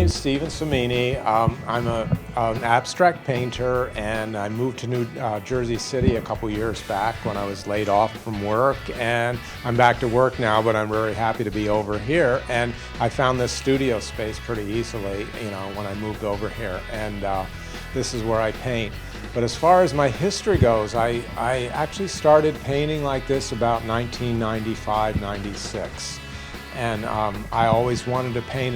name's Stephen Cimini. I'm an abstract painter, and I moved to New Jersey City a couple years back when I was laid off from work, and I'm back to work now, but I'm very happy to be over here. And I found this studio space pretty easily, when I moved over here, and this is where I paint. But as far as my history goes, I actually started painting like this about 1995, 96. And I always wanted to paint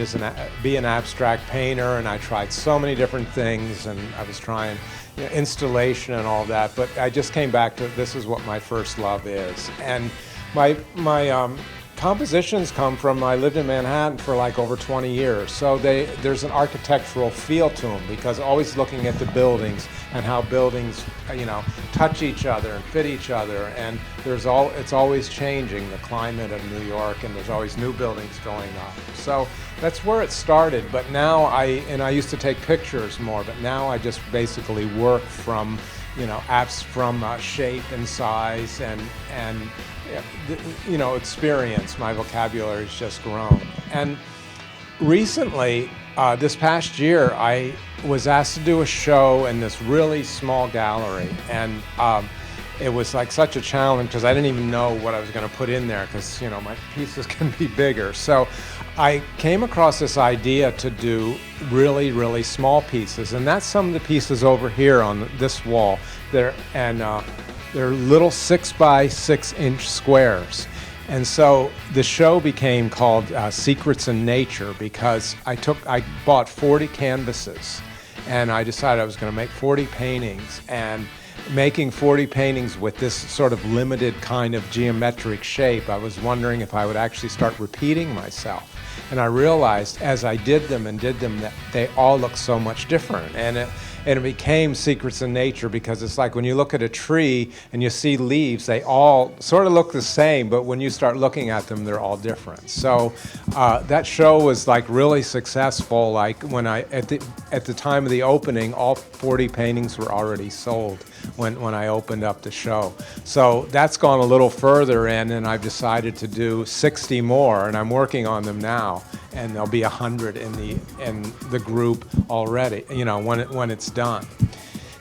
be an abstract painter, and I tried so many different things, and I was trying installation and all that, but I just came back to this is what my first love is. And my compositions come from, I lived in Manhattan for like over 20 years, so there's an architectural feel to them, because always looking at the buildings and how buildings touch each other and fit each other, and it's always changing, the climate of New York, and there's always new buildings going up. So that's where it started. But now I used to take pictures more, but now I just basically work from apps from shape and size and experience. My vocabulary's just grown. And recently, this past year, I was asked to do a show in this really small gallery, and it was like such a challenge because I didn't even know what I was going to put in there, because my pieces can be bigger. So I came across this idea to do really, really small pieces, and that's some of the pieces over here on this wall. They're little 6 by 6 inch squares. And so the show became called Secrets in Nature, because I bought 40 canvases, and I decided I was going to make 40 paintings, and making 40 paintings with this sort of limited kind of geometric shape, I was wondering if I would actually start repeating myself. And I realized as I did them that they all look so much different. And it became Secrets in Nature, because it's like when you look at a tree and you see leaves, they all sort of look the same, but when you start looking at them, they're all different. So that show was like really successful. Like when at the time of the opening, all 40 paintings were already sold when I opened up the show. So that's gone a little further in, and I've decided to do 60 more, and I'm working on them now, and there'll be 100 in the group already, when it's done.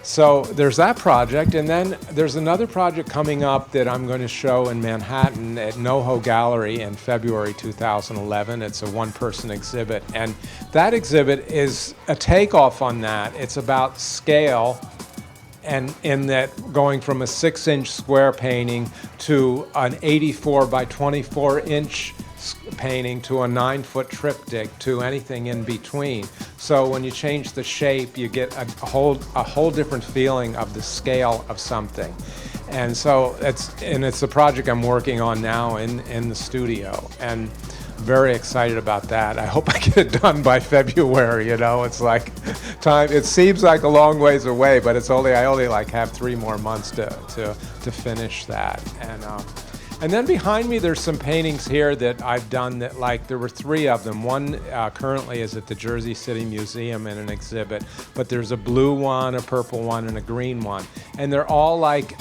So there's that project, and then there's another project coming up that I'm going to show in Manhattan at NoHo Gallery in February 2011. It's a one-person exhibit, and that exhibit is a takeoff on that. It's about scale, and in that going from a 6-inch square painting to an 84 by 24 inch painting to a 9-foot triptych to anything in between. So when you change the shape, you get a whole different feeling of the scale of something. And so it's a project I'm working on now in the studio, and very excited about that. I hope I get it done by February. It's like time. It seems like a long ways away, but I only like have 3 more months to finish that. And then behind me, there's some paintings here that I've done that, like, there were 3 of them. One currently is at the Jersey City Museum in an exhibit, but there's a blue one, a purple one, and a green one. And they're all like,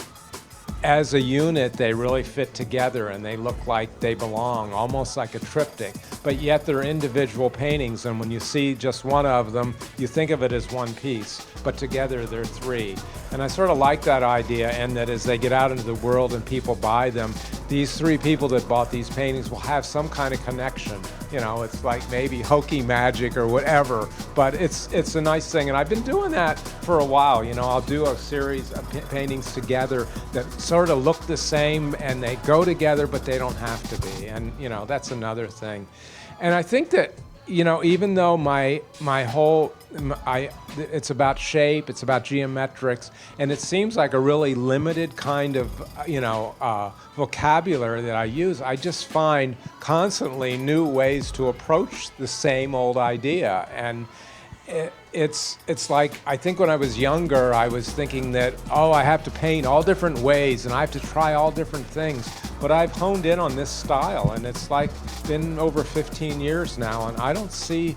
as a unit, they really fit together, and they look like they belong, almost like a triptych, but yet they're individual paintings, and when you see just one of them, you think of it as one piece, but together they're 3. And I sort of like that idea, and that as they get out into the world and people buy them, these 3 people that bought these paintings will have some kind of connection. It's like maybe hokey magic or whatever, but it's a nice thing. And I've been doing that for a while. I'll do a series of paintings together that sort of look the same, and they go together, but they don't have to be. And that's another thing. And I think that even though it's about shape, it's about geometrics, and it seems like a really limited kind of, vocabulary that I use, I just find constantly new ways to approach the same old idea. And it's like, I think when I was younger, I was thinking that, I have to paint all different ways, and I have to try all different things. But I've honed in on this style, and it's like been over 15 years now, and I don't see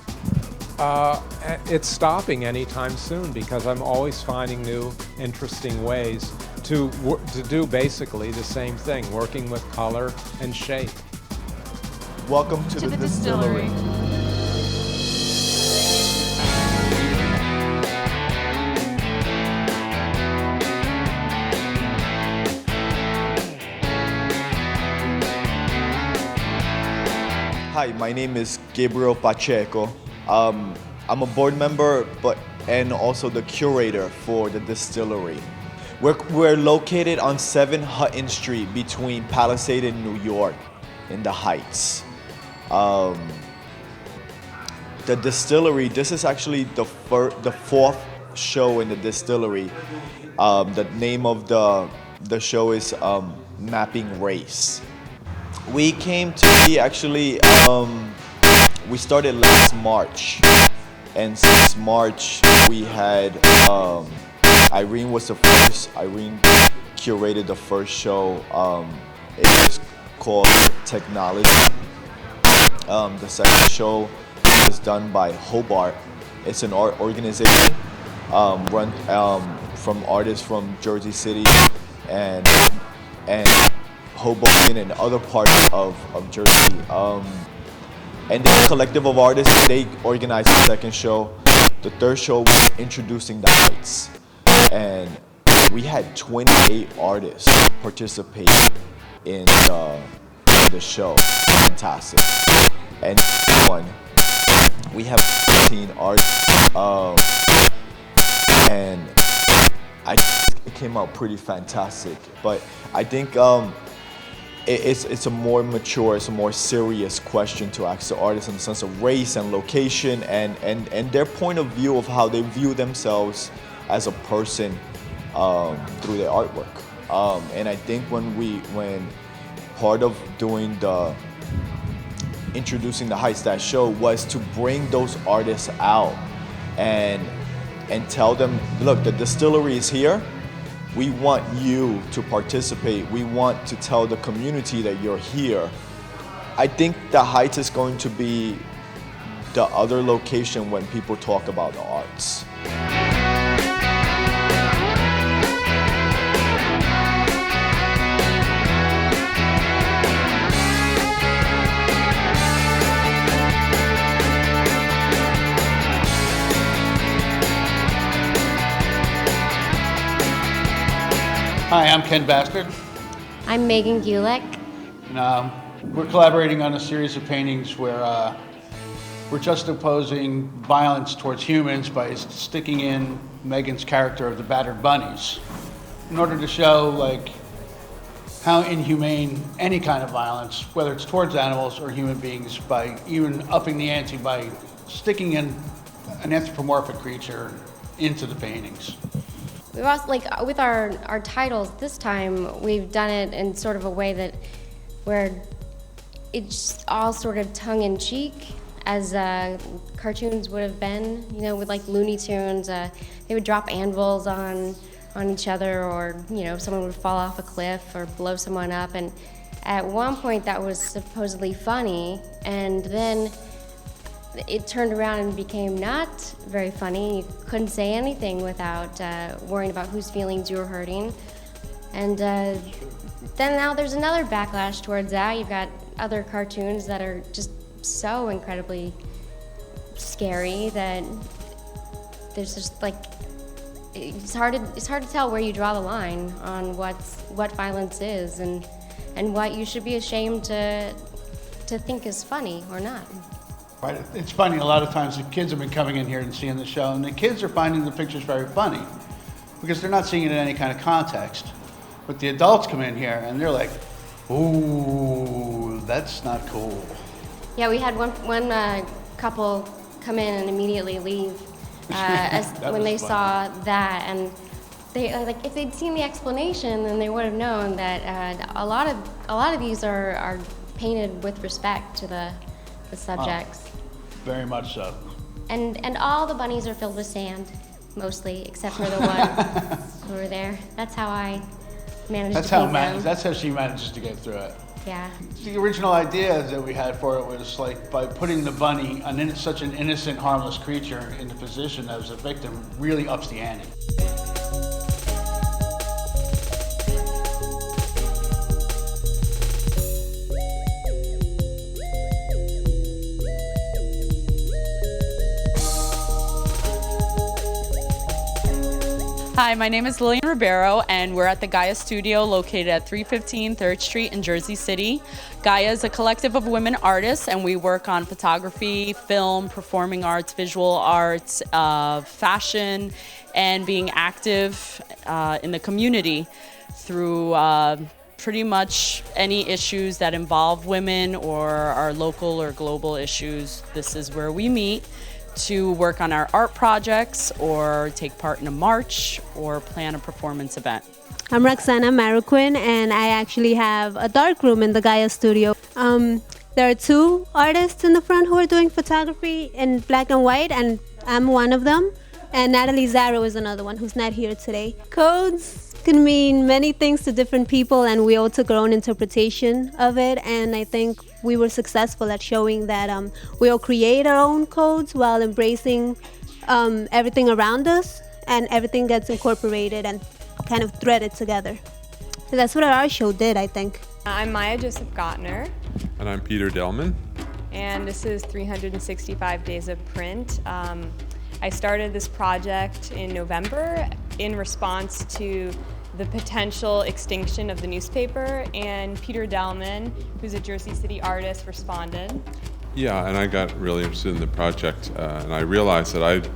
it stopping anytime soon, because I'm always finding new, interesting ways to do basically the same thing, working with color and shape. Welcome to the distillery. Hi, my name is Gabriel Pacheco. I'm a board member, and also the curator for the distillery. We're located on 7 Hutton Street between Palisade and New York, in the Heights. The distillery. This is actually the 4th show in the distillery. The name of the show is Mapping Race. We came to be actually, we started last March, and since March we had, Irene was the first, Irene curated the first show. It was called Technology. The second show was done by Hobart. It's an art organization run from artists from Jersey City and Hoboken and other parts of Jersey. And they're a collective of artists. They organized the second show. The third show was Introducing the Heights. And we had 28 artists participate in the show. Fantastic. And one, we have 15 artists. And it came out pretty fantastic. But I think it's a more mature, it's a more serious question to ask the artists in the sense of race and location and their point of view of how they view themselves as a person through their artwork. And I think when part of doing the Introducing the Heights, that show, was to bring those artists out and tell them, look, the distillery is here. We want you to participate. We want to tell the community that you're here. I think the Heights is going to be the other location when people talk about the arts. Hi, I'm Ken Bastard. I'm Megan Gillick. And, we're collaborating on a series of paintings where we're juxtaposing violence towards humans by sticking in Megan's character of the battered bunnies in order to show how inhumane any kind of violence, whether it's towards animals or human beings, by even upping the ante by sticking in an anthropomorphic creature into the paintings. We've also, with our titles this time, we've done it in sort of a way that where it's all sort of tongue-in-cheek, as cartoons would have been, with Looney Tunes. They would drop anvils on each other, or someone would fall off a cliff or blow someone up. And at one point that was supposedly funny, and then it turned around and became not very funny. You couldn't say anything without worrying about whose feelings you were hurting. And then now there's another backlash towards that. You've got other cartoons that are just so incredibly scary that there's just it's hard to tell where you draw the line on what violence is and what you should be ashamed to think is funny or not. Right. It's funny, a lot of times the kids have been coming in here and seeing the show, and the kids are finding the pictures very funny because they're not seeing it in any kind of context. But the adults come in here and they're like, ooh, that's not cool. Yeah, we had one couple come in and immediately leave when they saw that, and they if they'd seen the explanation, then they would have known that a lot of these are painted with respect to the subjects. Very much so. And all the bunnies are filled with sand, mostly, except for the one over there. That's how I managed to paint them. That's how she manages to get through it. Yeah. The original idea that we had for it was by putting the bunny, such an innocent, harmless creature, in the position as a victim, really ups the ante. Hi, my name is Lillian Ribeiro, and we're at the Gaia Studio located at 315 3rd Street in Jersey City. Gaia is a collective of women artists, and we work on photography, film, performing arts, visual arts, fashion, and being active in the community through pretty much any issues that involve women or our local or global issues. This is where we meet to work on our art projects or take part in a march or plan a performance event. I'm Roxana Mariquin, and I actually have a dark room in the Gaia studio. There are two artists in the front who are doing photography in black and white, and I'm one of them. And Natalie Zarrow is another one who's not here today. Codes can mean many things to different people, and we all took our own interpretation of it. And I think we were successful at showing that we all create our own codes while embracing everything around us, and everything gets incorporated and kind of threaded together. So that's what our show did, I think. I'm Maya Joseph Gottner. And I'm Peter Delman. And this is 365 Days of Print. I started this project in November in response to the potential extinction of the newspaper, and Peter Delman, who's a Jersey City artist, responded. Yeah, and I got really interested in the project, and I realized that I'd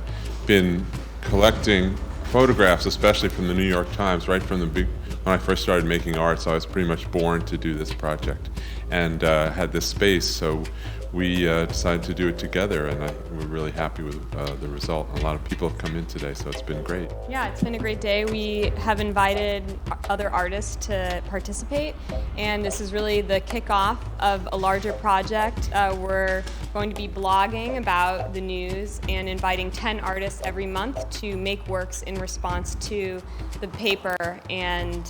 been collecting photographs, especially from the New York Times, right from when I first started making art. So I was pretty much born to do this project, and had this space. So we decided to do it together, and we're really happy with the result. A lot of people have come in today, so it's been great. Yeah, it's been a great day. We have invited other artists to participate, and this is really the kickoff of a larger project. We're going to be blogging about the news and inviting 10 artists every month to make works in response to the paper and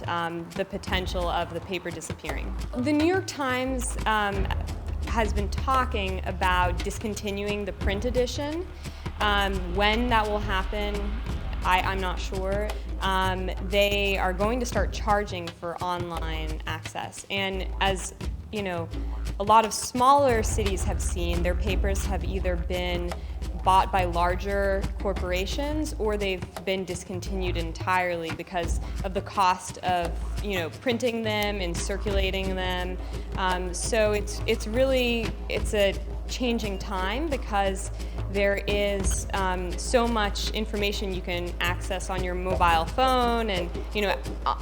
the potential of the paper disappearing. The New York Times has been talking about discontinuing the print edition. When that will happen, I'm not sure. They are going to start charging for online access. And as you know, a lot of smaller cities have seen, their papers have either been bought by larger corporations or they've been discontinued entirely because of the cost of printing them and circulating them. So it's a changing time because there is so much information you can access on your mobile phone and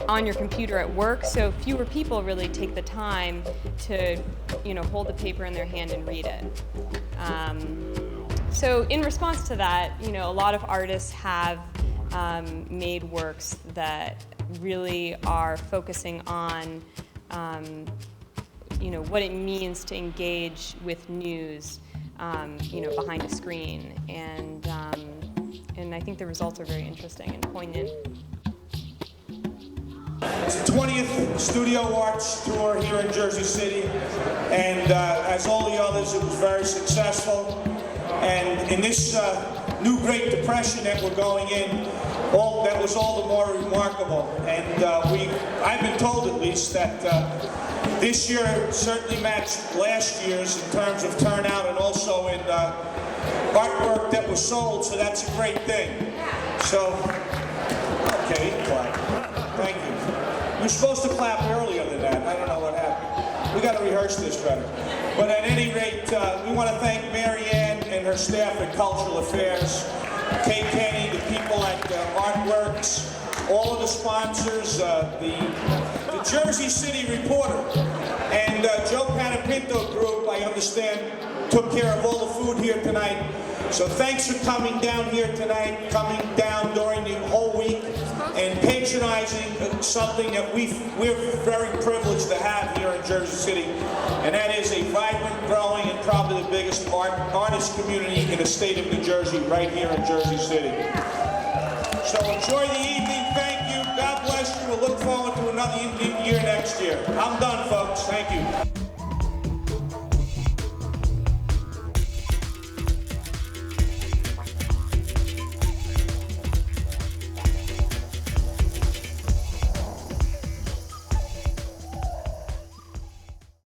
on your computer at work. So fewer people really take the time to hold the paper in their hand and read it. So in response to that, a lot of artists have made works that really are focusing on what it means to engage with news behind a screen, and I think the results are very interesting and poignant. It's the 20th Studio Arts Tour here in Jersey City, and as all the others, it was very successful. And in this new Great Depression that we're going in, that was all the more remarkable. And I've been told at least that this year certainly matched last year's in terms of turnout and also in artwork that was sold, so that's a great thing. So, okay, you can clap. Thank you. We were supposed to clap earlier than that. I don't know what happened. We got to rehearse this better. But at any rate, we want to thank Mary Ann and her staff at Cultural Affairs, Kate Kenny, the people at Artworks, all of the sponsors, the Jersey City Reporter, and Joe Panapinto Group, I understand, took care of all the food here tonight. So thanks for coming down here tonight, coming down during the whole week, and patronizing something that we're very privileged to have here in Jersey City, and that is a vibrant, growing, and probably the biggest artist community in the state of New Jersey, right here in Jersey City. So enjoy the evening. Thank you. God bless you. We'll look forward to another year next year. I'm done, folks. Thank you.